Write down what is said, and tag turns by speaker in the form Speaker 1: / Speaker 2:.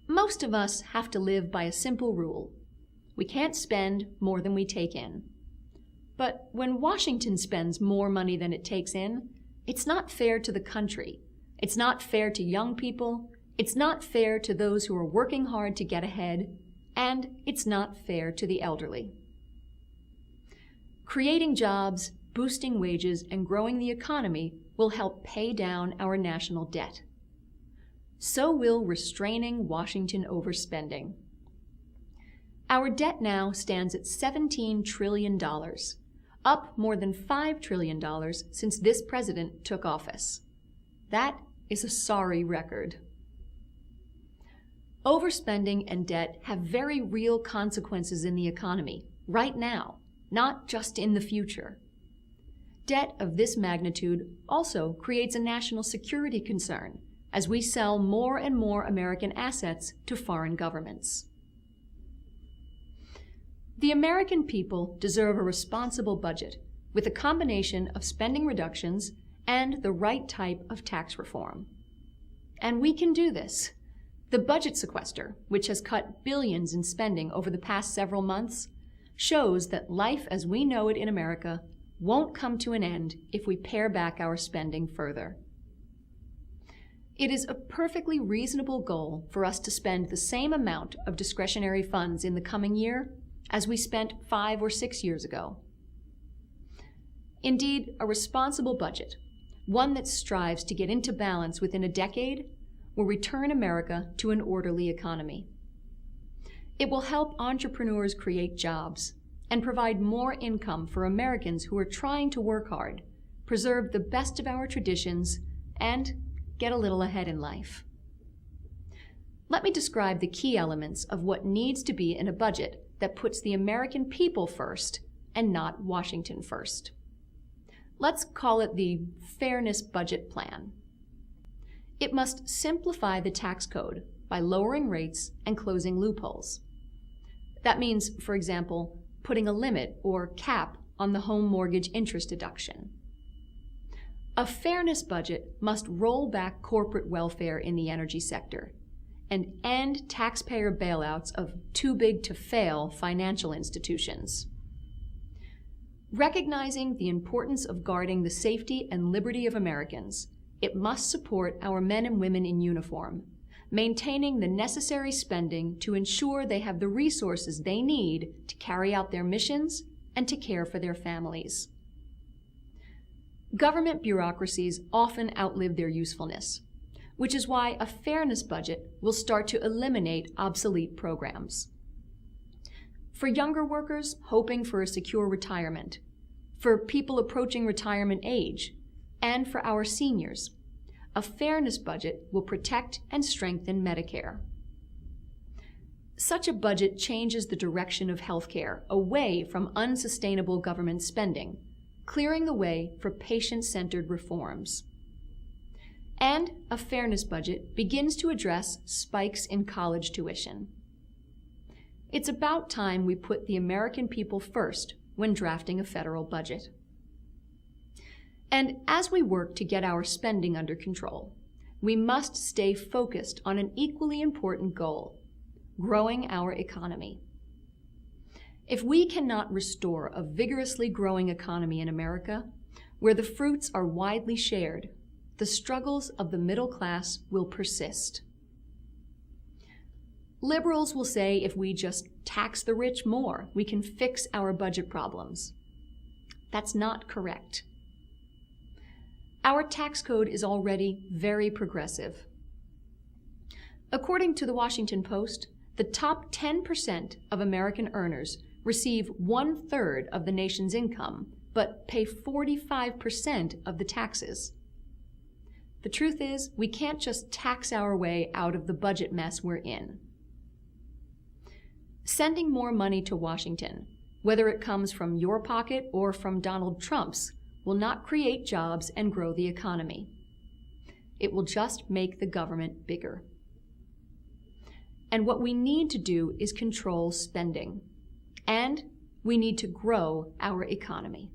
Speaker 1: Most of us have to live by a simple rule. We can't spend more than we take in. But when Washington spends more money than it takes in, it's not fair to the country. It's not fair to young people. It's not fair to those who are working hard to get ahead. And it's not fair to the elderly. Creating jobs, boosting wages, and growing the economy will help pay down our national debt. So will restraining Washington overspending. Our debt now stands at $17 trillion, up more than $5 trillion since this president took office. That is a sorry record. Overspending and debt have very real consequences in the economy, right now, not just in the future. Debt of this magnitude also creates a national security concern as we sell more and more American assets to foreign governments. The American people deserve a responsible budget with a combination of spending reductions and the right type of tax reform. And we can do this. The budget sequester, which has cut billions in spending over the past several months, shows that life as we know it in America won't come to an end if we pare back our spending further. It is a perfectly reasonable goal for us to spend the same amount of discretionary funds in the coming year as we spent 5 or 6 years ago. Indeed, a responsible budget, one that strives to get into balance within a decade, will return America to an orderly economy. It will help entrepreneurs create jobs and provide more income for Americans who are trying to work hard, preserve the best of our traditions, and get a little ahead in life. Let me describe the key elements of what needs to be in a budget that puts the American people first and not Washington first. Let's call it the Fairness Budget Plan. It must simplify the tax code by lowering rates and closing loopholes. That means, for example, putting a limit or cap on the home mortgage interest deduction. A fairness budget must roll back corporate welfare in the energy sector and end taxpayer bailouts of too-big-to-fail financial institutions. Recognizing the importance of guarding the safety and liberty of Americans, it must support our men and women in uniform, maintaining the necessary spending to ensure they have the resources they need to carry out their missions and to care for their families. Government bureaucracies often outlive their usefulness, which is why a fairness budget will start to eliminate obsolete programs. For younger workers hoping for a secure retirement, for people approaching retirement age, and for our seniors, a fairness budget will protect and strengthen Medicare. Such a budget changes the direction of healthcare away from unsustainable government spending, clearing the way for patient-centered reforms. And a fairness budget begins to address spikes in college tuition. It's about time we put the American people first when drafting a federal budget. And as we work to get our spending under control, we must stay focused on an equally important goal: growing our economy. If we cannot restore a vigorously growing economy in America, where the fruits are widely shared, the struggles of the middle class will persist. Liberals will say if we just tax the rich more, we can fix our budget problems. That's not correct. Our tax code is already very progressive. According to the Washington Post, the top 10% of American earners receive 1/3 of the nation's income, but pay 45% of the taxes. The truth is, we can't just tax our way out of the budget mess we're in. Sending more money to Washington, whether it comes from your pocket or from Donald Trump's, will not create jobs and grow the economy. It will just make the government bigger. And what we need to do is control spending. And we need to grow our economy.